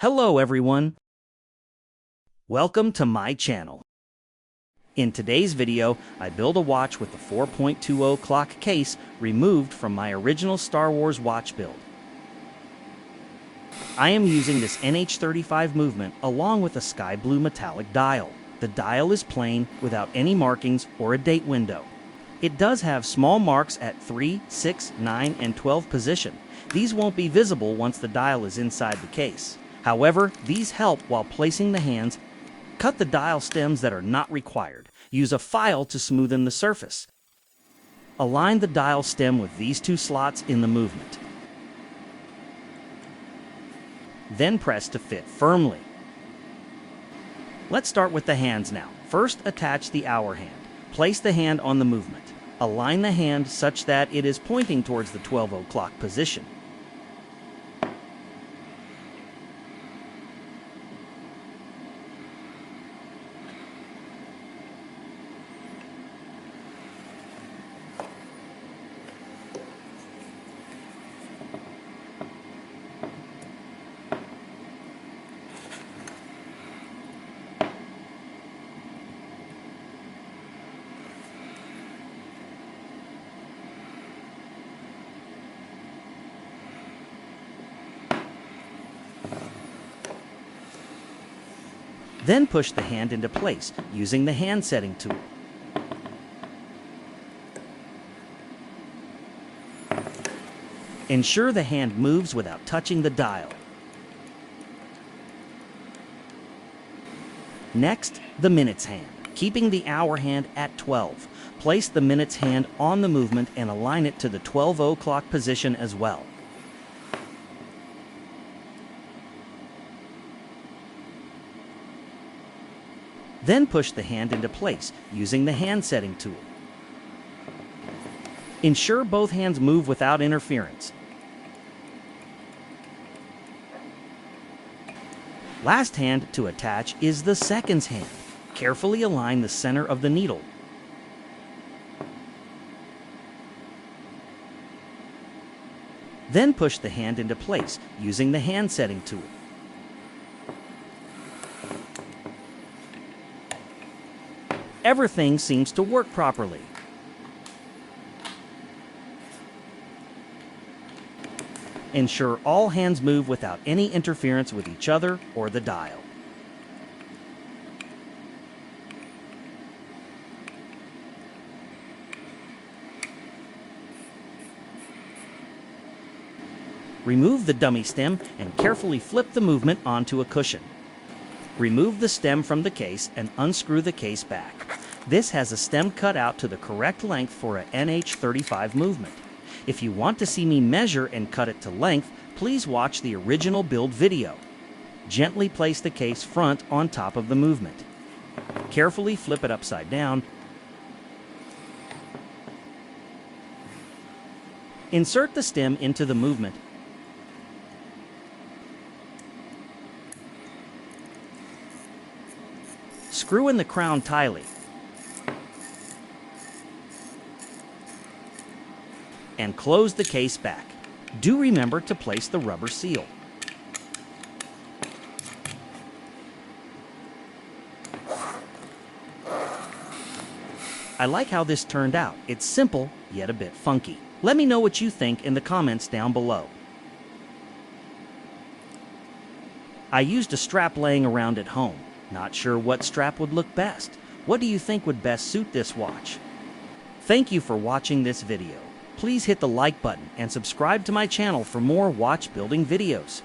Hello everyone! Welcome to my channel. In today's video, I build a watch with the 4.20 clock case removed from my original Star Wars watch build. I am using this NH35 movement along with a sky blue metallic dial. The dial is plain without any markings or a date window. It does have small marks at 3, 6, 9, and 12 position. These won't be visible once the dial is inside the case. However, these help while placing the hands. Cut the dial stems that are not required. Use a file to smoothen the surface. Align the dial stem with these two slots in the movement. Then press to fit firmly. Let's start with the hands now. First, attach the hour hand. Place the hand on the movement. Align the hand such that it is pointing towards the 12 o'clock position. Then push the hand into place using the hand setting tool. Ensure the hand moves without touching the dial. Next, the minutes hand. Keeping the hour hand at 12. Place the minutes hand on the movement and align it to the 12 o'clock position as well. Then push the hand into place using the hand setting tool. Ensure both hands move without interference. Last hand to attach is the seconds hand. Carefully align the center of the needle. Then push the hand into place using the hand setting tool. Everything seems to work properly. Ensure all hands move without any interference with each other or the dial. Remove the dummy stem and carefully flip the movement onto a cushion. Remove the stem from the case and unscrew the case back. This has a stem cut out to the correct length for a NH35 movement. If you want to see me measure and cut it to length, please watch the original build video. Gently place the case front on top of the movement. Carefully flip it upside down. Insert the stem into the movement. Screw in the crown tightly and close the case back. Do remember to place the rubber seal. I like how this turned out. It's simple, yet a bit funky. Let me know what you think in the comments down below. I used a strap laying around at home. Not sure what strap would look best. What do you think would best suit this watch? Thank you for watching this video. Please hit the like button and subscribe to my channel for more watch building videos.